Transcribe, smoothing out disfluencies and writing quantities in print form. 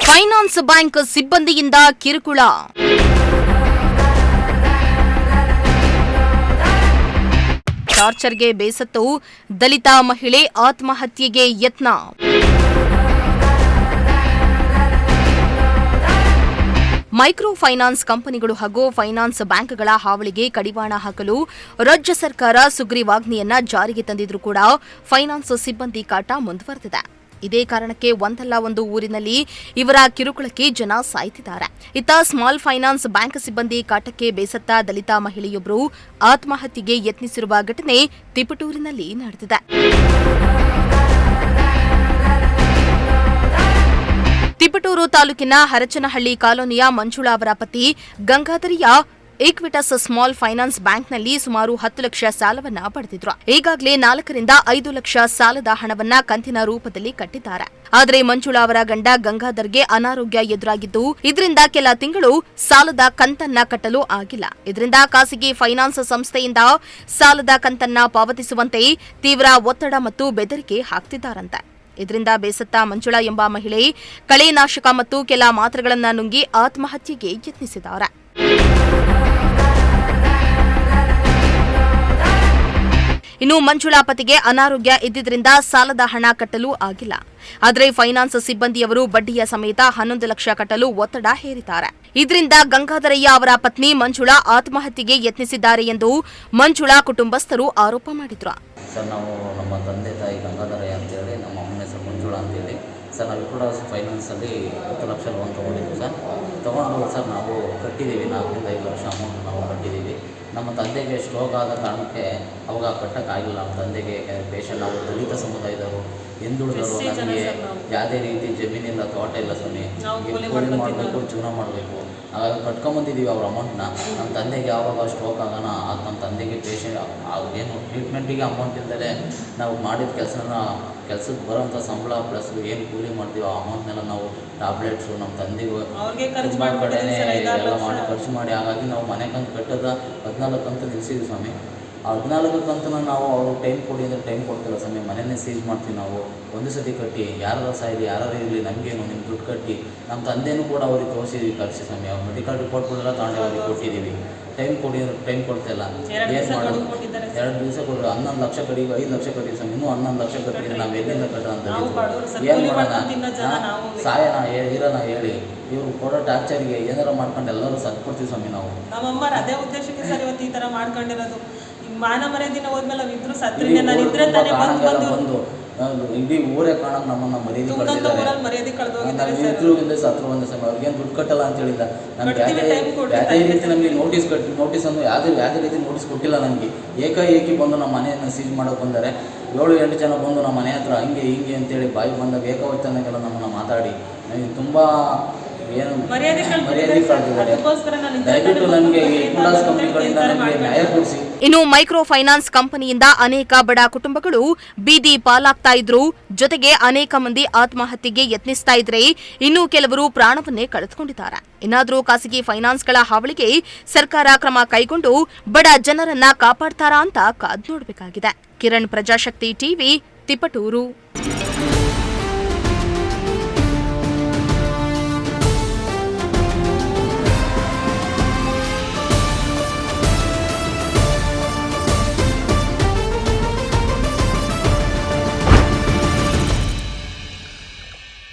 Finance bank ಸಿಬ್ಬಂದಿಯಿಂದ ಕಿರುಕುಳ. ಟಾರ್ಚರ್ಗೆ ಬೇಸತ್ತು ದಲಿತ ಮಹಿಳೆ ಆತ್ಮಹತ್ಯೆಗೆ ಯತ್ನ. ಮೈಕ್ರೋ ಫೈನಾನ್ಸ್ ಕಂಪನಿಗಳು ಹಾಗೂ ಫೈನಾನ್ಸ್ ಬ್ಯಾಂಕ್ಗಳ ಹಾವಳಿಗೆ ಕಡಿವಾಣ ಹಾಕಲು ರಾಜ್ಯ ಸರ್ಕಾರ ಸುಗ್ರೀವಾಜ್ಞೆಯನ್ನ ಜಾರಿಗೆ ತಂದಿದ್ರೂ ಕೂಡ ಫೈನಾನ್ಸ್ ಸಿಬ್ಬಂದಿ ಕಾಟ ಮುಂದುವರೆದಿದೆ. ಇದೇ ಕಾರಣಕ್ಕೆ ಒಂದಲ್ಲ ಒಂದು ಊರಿನಲ್ಲಿ ಇವರ ಕಿರುಕುಳಕ್ಕೆ ಜನ ಸಾಯ್ತಿದ್ದಾರೆ. ಇತ್ತ ಸ್ಮಾಲ್ ಫೈನಾನ್ಸ್ ಬ್ಯಾಂಕ್ ಸಿಬ್ಬಂದಿ ಕಾಟಕ್ಕೆ ಬೇಸತ್ತ ದಲಿತ ಮಹಿಳೆಯೊಬ್ಬರು ಆತ್ಮಹತ್ಯೆಗೆ ಯತ್ನಿಸಿರುವ ಘಟನೆ ತಿಪಟೂರಿನಲ್ಲಿ ನಡೆದಿದೆ. ತಿಪಟೂರು ತಾಲೂಕಿನ ಹರಚನಹಳ್ಳಿ ಕಾಲೋನಿಯ ಮಂಜುಳಾ ಅವರ ಪತಿ ಗಂಗಾಧರಿಯ ಈಕ್ವಿಟಸ್ ಸ್ಮಾಲ್ ಫೈನಾನ್ಸ್ ಬ್ಯಾಂಕ್ನಲ್ಲಿ ಸುಮಾರು 10 ಲಕ್ಷ ಸಾಲವನ್ನ ಪಡೆದಿದ್ರು. ಈಗಾಗಲೇ 4 ರಿಂದ 5 ಲಕ್ಷ ಸಾಲದ ಹಣವನ್ನ ಕಂತಿನ ರೂಪದಲ್ಲಿ ಕಟ್ಟಿದ್ದಾರೆ. ಆದರೆ ಮಂಜುಳಾ ಅವರ ಗಂಡ ಗಂಗಾಧರ್ಗೆ ಅನಾರೋಗ್ಯ ಎದುರಾಗಿದ್ದು, ಇದರಿಂದ ಕೆಲ ತಿಂಗಳು ಸಾಲದ ಕಂತನ್ನ ಕಟ್ಟಲು ಆಗಿಲ್ಲ. ಇದರಿಂದ ಖಾಸಗಿ ಫೈನಾನ್ಸ್ ಸಂಸ್ಥೆಯಿಂದ ಸಾಲದ ಕಂತನ್ನ ಪಾವತಿಸುವಂತೆ ತೀವ್ರ ಒತ್ತಡ ಮತ್ತು ಬೆದರಿಕೆ ಹಾಕ್ತಿದ್ದಾರಂತೆ. ಇದರಿಂದ ಬೇಸತ್ತ ಮಂಜುಳಾ ಎಂಬ ಮಹಿಳೆ ಕಳೆನಾಶಕ ಮತ್ತು ಕೆಲ ಮಾತ್ರೆಗಳನ್ನು ನುಂಗಿ ಆತ್ಮಹತ್ಯೆಗೆ ಯತ್ನಿಸಿದ್ದಾರೆ. ಇನ್ನು ಮಂಜುಳಾ ಪತಿಗೆ ಅನಾರೋಗ್ಯ ಇದ್ದಿದ್ದರಿಂದ ಸಾಲದ ಹಣ ಕಟ್ಟಲು ಆಗಿಲ್ಲ. ಆದರೆ ಫೈನಾನ್ಸ್ ಸಿಬ್ಬಂದಿಯವರು ಬಡ್ಡಿಯ ಸಮೇತ 11 ಲಕ್ಷ ಕಟ್ಟಲು ಒತ್ತಡ ಹೇರಿದ್ದಾರೆ. ಇದರಿಂದ ಗಂಗಾಧರಯ್ಯ ಅವರ ಪತ್ನಿ ಮಂಜುಳಾ ಆತ್ಮಹತ್ಯೆಗೆ ಯತ್ನಿಸಿದ್ದಾರೆ ಎಂದು ಮಂಜುಳಾ ಕುಟುಂಬಸ್ಥರು ಆರೋಪ ಮಾಡಿದ್ರು. ಸರ್, ನಾವು ನಮ್ಮ ತಂದೆ ತಾಯಿ ಗಂಗಾಧರಯ್ಯ ಅಂತೇಳಿ, ನಮ್ಮ ಅಮ್ಮನ ಹೆಸರು ಮಂಜುಳಾ ಅಂತೇಳಿ. ಸರ್, ನಾವು ಕೂಡ ಫೈನಾನ್ಸಲ್ಲಿ 10 ಲಕ್ಷ ಲೋನ್ ತೊಗೊಂಡಿದ್ವಿ. ತೊಗೊಂಡು ಸರ್ ನಾವು ಕಟ್ಟಿದ್ದೀವಿ. 4 ರಿಂದ 5 ಲಕ್ಷ ಅಮೌಂಟ್ ನಾವು ಕಟ್ಟಿದ್ದೀವಿ. ನಮ್ಮ ತಂದೆಗೆ ಸ್ಟ್ರೋಕ್ ಆದ ಕಾರಣಕ್ಕೆ ಅವಾಗ ಕಟ್ಟೋಕ್ಕಾಗಿಲ್ಲ. ನಮ್ಮ ತಂದೆಗೆ ಪೇಷಂಟ್, ನಾವು ದಲಿತ ಸಮುದಾಯದವರು, ಹಿಂದುಳಿದವರು, ನಮಗೆ ಯಾವುದೇ ರೀತಿ ಜಮೀನಿಲ್ಲ, ತೋಟ ಇಲ್ಲ ಸ್ವಾಮಿ, ಕೂಲಿ ಮಾಡಬೇಕು, ಜೀವನ ಮಾಡಬೇಕು. ಹಾಗಾಗಿ ಕಟ್ಕೊಂಬಂದಿದ್ದೀವಿ ಅವ್ರ ಅಮೌಂಟ್ನ. ನಮ್ಮ ತಂದೆಗೆ ಯಾವಾಗ ಸ್ಟ್ರೋಕ್ ಆಗೋಣ, ಅದು ನಮ್ಮ ತಂದೆಗೆ ಪೇಷಂಟ್ ಏನು ಟ್ರೀಟ್ಮೆಂಟಿಗೆ ಅಮೌಂಟ್ ಇಲ್ಲದೆ ನಾವು ಮಾಡಿದ ಕೆಲಸಕ್ಕೆ ಬರೋಂಥ ಸಂಬಳ ಪ್ಲಸ್ ಏನು ಕೂಲಿ ಮಾಡ್ತೀವಿ ಆ ಅಮೌಂಟ್ನೆಲ್ಲ ನಾವು ಟ್ಯಾಬ್ಲೆಟ್ಸು ನಮ್ಮ ತಂದೆಗೂ ತುಂಬ ಕಡೆನೇ ಎಲ್ಲ ಮಾಡಿ ಖರ್ಚು ಮಾಡಿ, ಹಾಗಾಗಿ ನಾವು ಮನೆ ಕಂತು ಕಟ್ಟೋದ 14 ಕಂತು ನಿಲ್ಲಿಸಿದ್ವಿ ಸ್ವಾಮಿ. ಆ 14 ಕಂತನ್ನ ನಾವು ಅವರು ಟೈಮ್ ಕೊಡಿ ಅಂದರೆ ಟೈಮ್ ಕೊಡ್ತಿಲ್ಲ ಸ್ವಾಮಿ. ಮನೆಯೇ ಸೀಜ್ ಮಾಡ್ತೀವಿ ನಾವು. ಒಂದು ಸತಿ ಕಟ್ಟಿ, ಯಾರು ಸಾಯಿಲಿ ಯಾರು ಇರಲಿ ನಮಗೇನು, ನಿಮ್ಮ ದುಡ್ಡು ಕಟ್ಟಿ. ನಮ್ಮ ತಂದೆನೂ ಕೂಡ ಅವ್ರಿಗೆ ತೋರಿಸಿದ್ವಿ ಕಳಿಸಿ ಸ್ವಾಮಿ. ಅವ್ರು ಮೆಡಿಕಲ್ ರಿಪೋರ್ಟ್ಗಳೆಲ್ಲ ತಗೊಂಡು ಅವ್ರಿಗೆ ಕೊಟ್ಟಿದ್ದೀವಿ. ಟೈಮ್ ಕೊಡಿ ಅಂದರೆ ಟೈಮ್ ಕೊಡ್ತಿಲ್ಲ. ಏನು ಮಾಡೋದು? 2 ದಿವಸ ಕೊಟ್ಟರು 11 ಲಕ್ಷ ಕಡಿ 5 ಲಕ್ಷ ಕಟ್ಟಿ ಸ್ವಾಮಿ. ಇನ್ನೂ 11 ಲಕ್ಷ ಕಟ್ಟಿದ್ರೆ ನಾವು ಎಲ್ಲಿಂದ ಕಟ್ಟೋಂತ ಏನು ಮಾಡೋಣ? ಸಾಯನ ಇರೋಣ ಹೇಳಿ. ಇವರು ಕೊಡೋ ಟಾರ್ಚರಿಗೆ ಏನಾರ ಮಾಡ್ಕೊಂಡು ಎಲ್ಲರೂ ಸತ್ಕೊಡ್ತೀವಿ ಸ್ವಾಮಿ. ನಾವು ನಮ್ಮಮ್ಮ ಅದೇ ಉದ್ದೇಶಕ್ಕೆ ಸರ್ ಇವತ್ತು ಈ ಥರ ಮಾಡ್ಕೊಂಡಿರೋದು. ಮಾನ ಮರ್ಯಾದಿನ ಹೋದ್ಮೇಲೆ ಇದ್ರು ಸತ್ರಿನೇ ನಾನು ಇದ್ರೆ ತಾನೇ ಬಂದು ಇಡೀ ಊರೇ ಕಾಣಕ್ಕೆ ನಮ್ಮನ್ನು ಮರ್ಯಾದೆ ಕಳೆದೋಗಿದ್ದಾರೆ. ಸತ್ರು ಒಂದೇ ಸಮಯ ಅವ್ರಿಗೇನು ದುಡ್ಡು ಕಟ್ಟಲ್ಲ ಅಂತ ಹೇಳಿಲ್ಲ. ನಮ್ಗೆ ಯಾವುದೇ ರೀತಿ ನಮಗೆ ನೋಟಿಸನ್ನು ಯಾವುದೇ ರೀತಿ ನೋಟಿಸ್ ಕೊಟ್ಟಿಲ್ಲ. ನಮಗೆ ಏಕಾಏಕಿ ಬಂದು ನಮ್ಮ ಮನೆಯನ್ನು ಸೀಜ್ ಮಾಡೋಕೆ ಬಂದರೆ 7-8 ಜನ ಬಂದು ನಮ್ಮ ಮನೆ ಹತ್ರ ಹಿಂಗೆ ಅಂತೇಳಿ ಬಾಯಿ ಬಂದಾಗ ಏಕವಚನಗೆಲ್ಲ ನಮ್ಮನ್ನು ಮಾತಾಡಿ ನನಗೆ ತುಂಬ ಮರ್ಯಾದೆ ಕಳೆದಿದ್ದಾರೆ. ದಯವಿಟ್ಟು ನನಗೆ ಕಂಪನಿಗಳಿಂದ ನಮಗೆ ನ್ಯಾಯ ಕೊಡಿಸಿ. ಇನ್ನು ಮೈಕ್ರೋ ಫೈನಾನ್ಸ್ ಕಂಪನಿಯಿಂದ ಅನೇಕ ಬಡ ಕುಟುಂಬಗಳು ಬೀದಿ ಪಾಲಾಗ್ತಾ ಇದ್ರು. ಜೊತೆಗೆ ಅನೇಕ ಮಂದಿ ಆತ್ಮಹತ್ಯೆಗೆ ಯತ್ನಿಸ್ತಾ ಇದ್ರೆ, ಇನ್ನು ಕೆಲವರು ಪ್ರಾಣವನ್ನೇ ಕಳೆದುಕೊಂಡಿದ್ದಾರೆ. ಇನ್ನಾದರೂ ಖಾಸಗಿ ಫೈನಾನ್ಸ್ಗಳ ಹಾವಳಿಗೆ ಸರ್ಕಾರ ಕ್ರಮ ಕೈಗೊಂಡು ಬಡ ಜನರನ್ನ ಕಾಪಾಡ್ತಾರಾ ಅಂತ ಕಾದ್ ನೋಡಬೇಕಾಗಿದೆ. ಕಿರಣ್, ಪ್ರಜಾಶಕ್ತಿ ಟಿವಿ, ತಿಪಟೂರು.